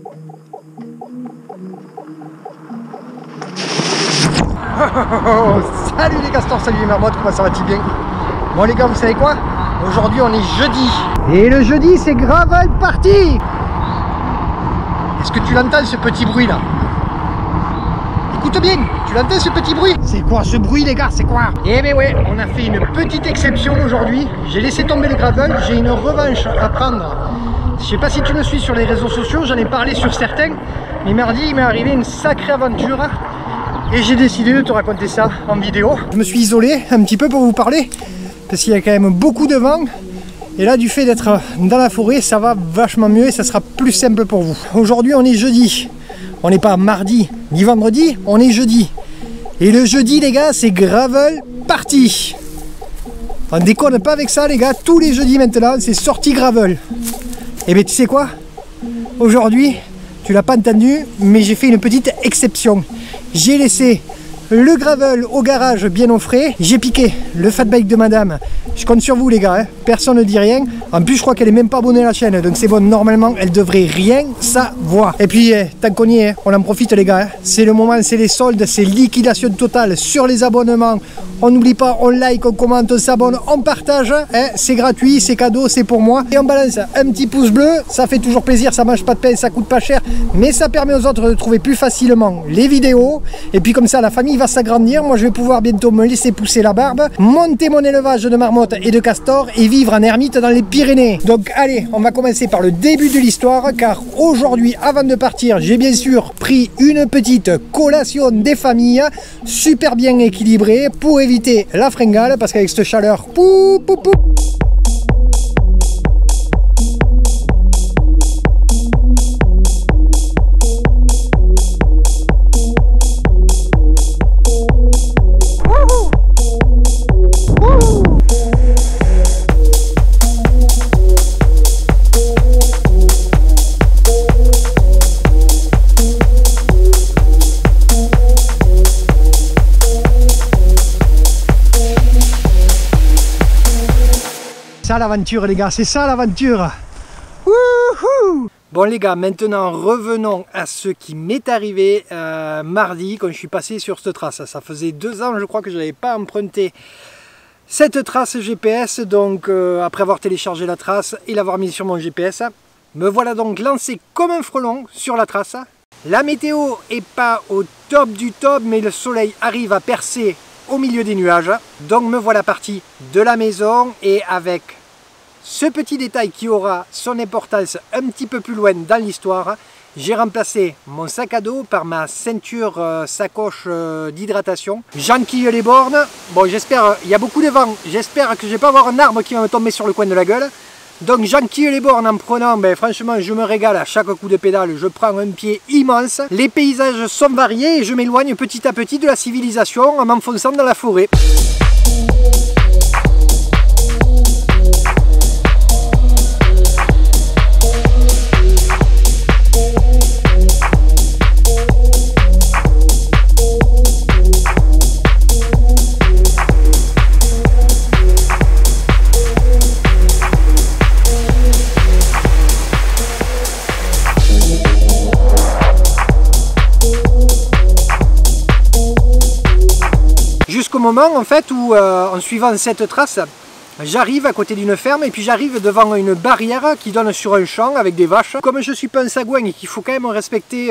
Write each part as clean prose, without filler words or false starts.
Oh, salut les castors, salut les marmottes, comment ça va-t-il bien? Bon les gars, vous savez quoi? Aujourd'hui on est jeudi. Et le jeudi c'est gravel party. Est-ce que tu l'entends ce petit bruit là? Écoute bien, tu l'entends ce petit bruit? C'est quoi ce bruit les gars, c'est quoi? Eh ben ouais, on a fait une petite exception aujourd'hui. J'ai laissé tomber le gravel, j'ai une revanche à prendre. Je sais pas si tu me suis sur les réseaux sociaux, j'en ai parlé sur certains. Mais mardi il m'est arrivé une sacrée aventure. Et j'ai décidé de te raconter ça en vidéo. Je me suis isolé un petit peu pour vous parler, parce qu'il y a quand même beaucoup de vent. Et là, du fait d'être dans la forêt, ça va vachement mieux et ça sera plus simple pour vous. Aujourd'hui, on est jeudi. On n'est pas mardi ni vendredi, on est jeudi. Et le jeudi, les gars, c'est gravel party. On déconne pas avec ça, les gars. Tous les jeudis maintenant, c'est sortie gravel. Et bien, tu sais quoi? Aujourd'hui, tu l'as pas entendu, mais j'ai fait une petite exception. J'ai laissé le gravel au garage bien au frais. J'ai piqué le fat bike de madame. Je compte sur vous les gars, hein. Personne ne dit rien. En plus je crois qu'elle est même pas abonnée à la chaîne. Donc c'est bon, normalement elle devrait rien savoir. Et puis tant qu'on y est, on en profite les gars, hein. C'est le moment, c'est les soldes, c'est liquidation totale sur les abonnements. On n'oublie pas, on like, on commente, on s'abonne, on partage, hein. C'est gratuit, c'est cadeau, c'est pour moi. Et on balance un petit pouce bleu, ça fait toujours plaisir, ça mange pas de pain, ça coûte pas cher. Mais ça permet aux autres de trouver plus facilement les vidéos. Et puis comme ça la famille va s'agrandir. Moi je vais pouvoir bientôt me laisser pousser la barbe, monter mon élevage de marmottes et de castors et vivre en ermite dans les Pyrénées. Donc allez, on va commencer par le début de l'histoire, car aujourd'hui avant de partir j'ai bien sûr pris une petite collation des familles super bien équilibrée pour éviter la fringale, parce qu'avec cette chaleur pou, pou, pou. Ça l'aventure les gars, c'est ça l'aventure. Bon les gars, maintenant revenons à ce qui m'est arrivé mardi quand je suis passé sur cette trace. Ça faisait 2 ans je crois que je n'avais pas emprunté cette trace GPS, donc après avoir téléchargé la trace et l'avoir mise sur mon GPS, me voilà donc lancé comme un frelon sur la trace. La météo est pas au top du top, mais le soleil arrive à percer au milieu des nuages. Donc me voilà parti de la maison, et avec ce petit détail qui aura son importance un petit peu plus loin dans l'histoire, j'ai remplacé mon sac à dos par ma ceinture sacoche d'hydratation. J'enquille les bornes. Bon, j'espère, il y a beaucoup de vent, j'espère que je vais pas avoir un arbre qui va me tomber sur le coin de la gueule. Donc j'enquille les bornes en prenant, franchement je me régale à chaque coup de pédale, je prends un pied immense. Les paysages sont variés et je m'éloigne petit à petit de la civilisation en m'enfonçant dans la forêt. Jusqu'au moment en fait où en suivant cette trace, j'arrive à côté d'une ferme et puis j'arrive devant une barrière qui donne sur un champ avec des vaches. Comme je suis pas un sagouin et qu'il faut quand même respecter,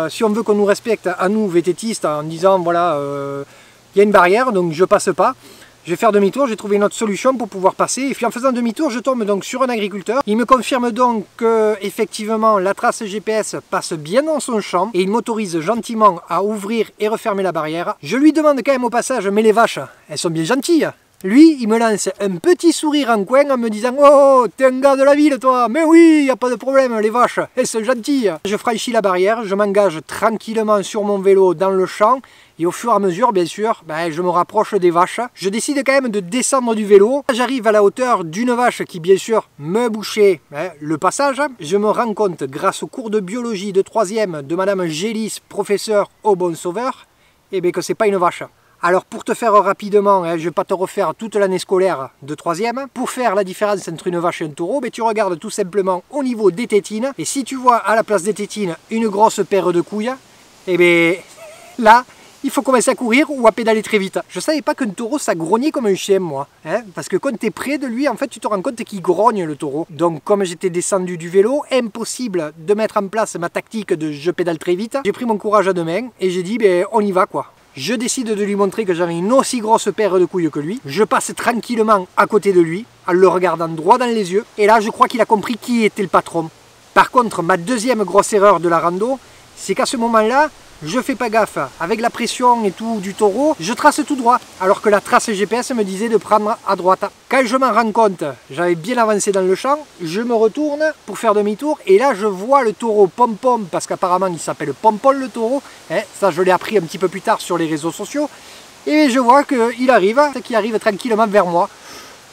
si on veut qu'on nous respecte à nous vététistes, en disant voilà, il y a une barrière donc je passe pas. Je vais faire demi-tour, j'ai trouvé une autre solution pour pouvoir passer, et puis en faisant demi-tour je tombe donc sur un agriculteur. Il me confirme donc que effectivement la trace GPS passe bien dans son champ et il m'autorise gentiment à ouvrir et refermer la barrière. Je lui demande quand même au passage, mais les vaches, elles sont bien gentilles. Lui, il me lance un petit sourire en coin en me disant « Oh, t'es un gars de la ville toi !» Mais oui, y a pas de problème, les vaches, elles sont gentilles. Je franchis la barrière, je m'engage tranquillement sur mon vélo dans le champ. Et au fur et à mesure, bien sûr, je me rapproche des vaches. Je décide quand même de descendre du vélo. J'arrive à la hauteur d'une vache qui, bien sûr, me bouchait le passage. Je me rends compte, grâce au cours de biologie de 3e de Madame Gélis, professeure au Bon Sauveur, que c'est pas une vache. Alors pour te faire rapidement, je ne vais pas te refaire toute l'année scolaire de 3e, pour faire la différence entre une vache et un taureau, tu regardes tout simplement au niveau des tétines, et si tu vois à la place des tétines une grosse paire de couilles, et bien là, il faut commencer à courir ou à pédaler très vite. Je ne savais pas qu'un taureau ça grognait comme un chien moi, parce que quand tu es près de lui, en fait tu te rends compte qu'il grogne le taureau. Donc comme j'étais descendu du vélo, impossible de mettre en place ma tactique de je pédale très vite. J'ai pris mon courage à deux mains et j'ai dit ben on y va quoi. Je décide de lui montrer que j'avais une aussi grosse paire de couilles que lui. Je passe tranquillement à côté de lui, en le regardant droit dans les yeux. Et là, je crois qu'il a compris qui était le patron. Par contre, ma deuxième grosse erreur de la rando, c'est qu'à ce moment-là, je fais pas gaffe. Avec la pression et tout du taureau, je trace tout droit. Alors que la trace GPS me disait de prendre à droite. Quand je m'en rends compte, j'avais bien avancé dans le champ. Je me retourne pour faire demi-tour. Et là, je vois le taureau Pom-Pom. Parce qu'apparemment, il s'appelle Pompon le taureau. Ça, je l'ai appris un petit peu plus tard sur les réseaux sociaux. Et je vois qu'il arrive tranquillement vers moi.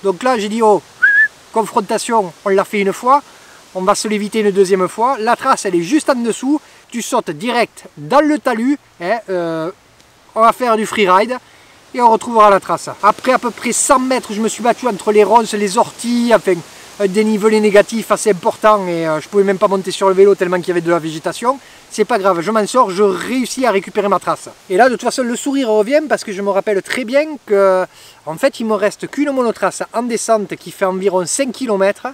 Donc là, j'ai dit, oh, confrontation, on l'a fait une fois. On va se l'éviter une deuxième fois. La trace, elle est juste en dessous. Tu sautes direct dans le talus, on va faire du freeride et on retrouvera la trace. Après à peu près 100 mètres, je me suis battu entre les ronces, les orties, enfin un dénivelé négatif assez important et je pouvais même pas monter sur le vélo tellement qu'il y avait de la végétation. C'est pas grave, je m'en sors, je réussis à récupérer ma trace. Et là de toute façon le sourire revient parce que je me rappelle très bien que en fait il me reste qu'une monotrace en descente qui fait environ 5 km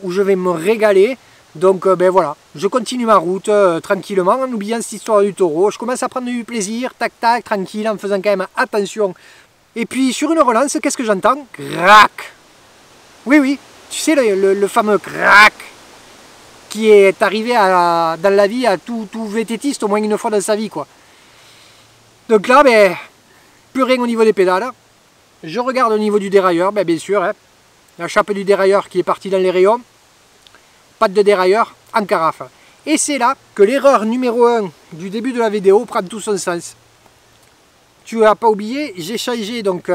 où je vais me régaler. Donc ben voilà, je continue ma route tranquillement en oubliant cette histoire du taureau. Je commence à prendre du plaisir, tac tac, tranquille, en faisant quand même attention. Et puis sur une relance, qu'est-ce que j'entends? Crac! Oui, oui, tu sais le fameux crac qui est arrivé dans la vie à tout vététiste au moins une fois dans sa vie quoi. Donc là, ben, plus rien au niveau des pédales. Je regarde au niveau du dérailleur, ben, bien sûr, la chape du dérailleur qui est partie dans les rayons. Pas de dérailleur en carafe. Et c'est là que l'erreur numéro 1 du début de la vidéo prend tout son sens. Tu n'as pas oublié, j'ai changé donc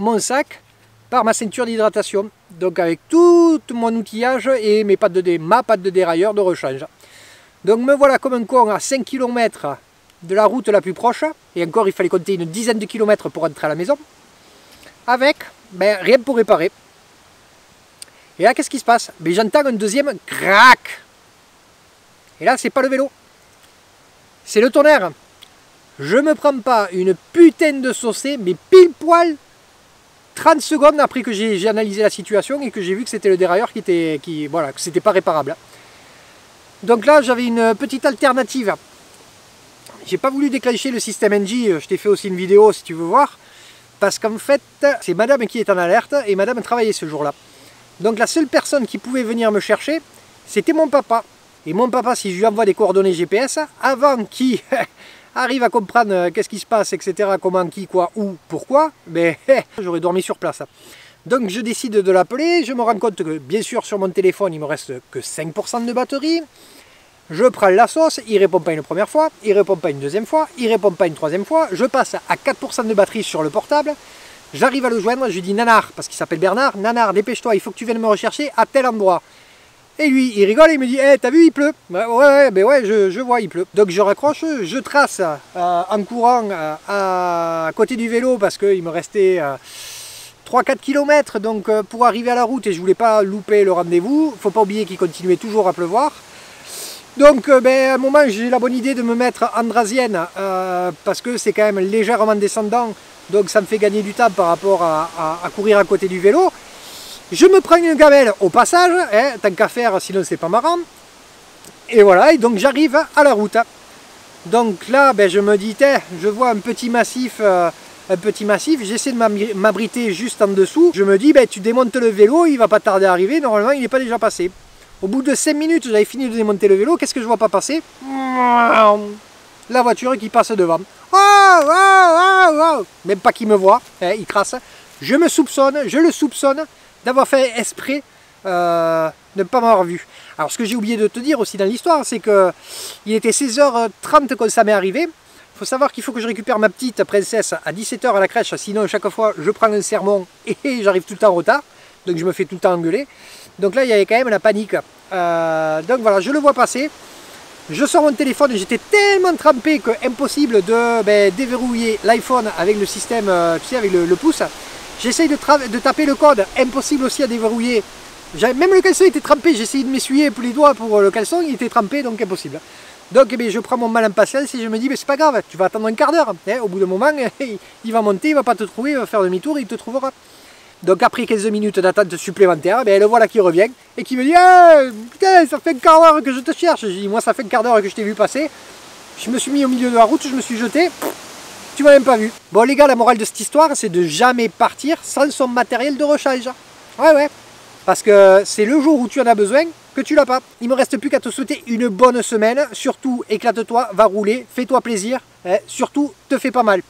mon sac par ma ceinture d'hydratation. Donc avec tout mon outillage et ma patte de dérailleur de rechange. Donc me voilà comme un con à 5 km de la route la plus proche. Et encore il fallait compter une dizaine de kilomètres pour rentrer à la maison. Avec rien pour réparer. Et là, qu'est-ce qui se passe? J'entends un deuxième crac. Et là, c'est pas le vélo. C'est le tonnerre. Je me prends pas une putain de saucée, mais pile poil 30 secondes après que j'ai analysé la situation et que j'ai vu que c'était le dérailleur voilà, que c'était pas réparable. Donc là, j'avais une petite alternative. J'ai pas voulu déclencher le système NG. Je t'ai fait aussi une vidéo si tu veux voir. Parce qu'en fait, c'est madame qui est en alerte et madame travaillait ce jour-là. Donc la seule personne qui pouvait venir me chercher, c'était mon papa. Et mon papa, si je lui envoie des coordonnées GPS, avant qu'il arrive à comprendre qu'est-ce qui se passe, etc., comment, qui, quoi, où, pourquoi, j'aurais dormi sur place. Donc je décide de l'appeler, je me rends compte que bien sûr sur mon téléphone, il me reste que 5% de batterie. Je prends la sauce, il répond pas une première fois, il répond pas une deuxième fois, il répond pas une troisième fois, je passe à 4% de batterie sur le portable. J'arrive à le joindre, je lui dis Nanar, parce qu'il s'appelle Bernard, Nanar, dépêche-toi, il faut que tu viennes me rechercher à tel endroit. Et lui, il rigole et il me dit, t'as vu, il pleut? Ouais, je vois, il pleut. Donc je raccroche, je trace en courant à côté du vélo, parce qu'il me restait 3-4 km donc, pour arriver à la route, et je voulais pas louper le rendez-vous. Faut pas oublier qu'il continuait toujours à pleuvoir. Donc à un moment, j'ai la bonne idée de me mettre en drazienne, parce que c'est quand même légèrement descendant. Donc ça me fait gagner du temps par rapport à courir à côté du vélo. Je me prends une gamelle au passage, tant qu'à faire, sinon c'est pas marrant. Et voilà, et donc j'arrive à la route. Donc là, je me dis, je vois un petit massif, j'essaie de m'abriter juste en dessous. Je me dis, tu démontes le vélo, il va pas tarder à arriver, normalement il n'est pas déjà passé. Au bout de 5 minutes, j'avais fini de démonter le vélo, qu'est-ce que je vois pas passer? La voiture qui passe devant. Même pas qu'il me voit, il crasse. Je le soupçonne d'avoir fait exprès de ne pas m'avoir vu. Alors ce que j'ai oublié de te dire aussi dans l'histoire, c'est que il était 16h30 quand ça m'est arrivé. Il faut savoir qu'il faut que je récupère ma petite princesse à 17h à la crèche, sinon chaque fois je prends un sermon et j'arrive tout le temps en retard. Donc je me fais tout le temps engueuler. Donc là il y avait quand même la panique. Donc voilà, je le vois passer. Je sors mon téléphone et j'étais tellement trempé que impossible de déverrouiller l'iPhone avec le système, tu sais, avec le pouce. J'essaye de taper le code, impossible aussi à déverrouiller. Même le caleçon était trempé, j'ai essayé de m'essuyer les doigts pour le caleçon, il était trempé, donc impossible. Donc je prends mon mal en patience et je me dis, c'est pas grave, tu vas attendre un quart d'heure. Au bout d'un moment, il va monter, il va pas te trouver, il va faire demi-tour, il te trouvera. Donc après 15 minutes d'attente supplémentaire, le voilà qui revient et qui me dit, putain, ça fait un quart d'heure que je te cherche. Je dis, moi ça fait un quart d'heure que je t'ai vu passer. Je me suis mis au milieu de la route, je me suis jeté, tu m'as même pas vu. Bon les gars, la morale de cette histoire, c'est de jamais partir sans son matériel de rechange. Ouais. Parce que c'est le jour où tu en as besoin que tu l'as pas. Il me reste plus qu'à te souhaiter une bonne semaine. Surtout, éclate-toi, va rouler, fais-toi plaisir. Surtout, te fais pas mal.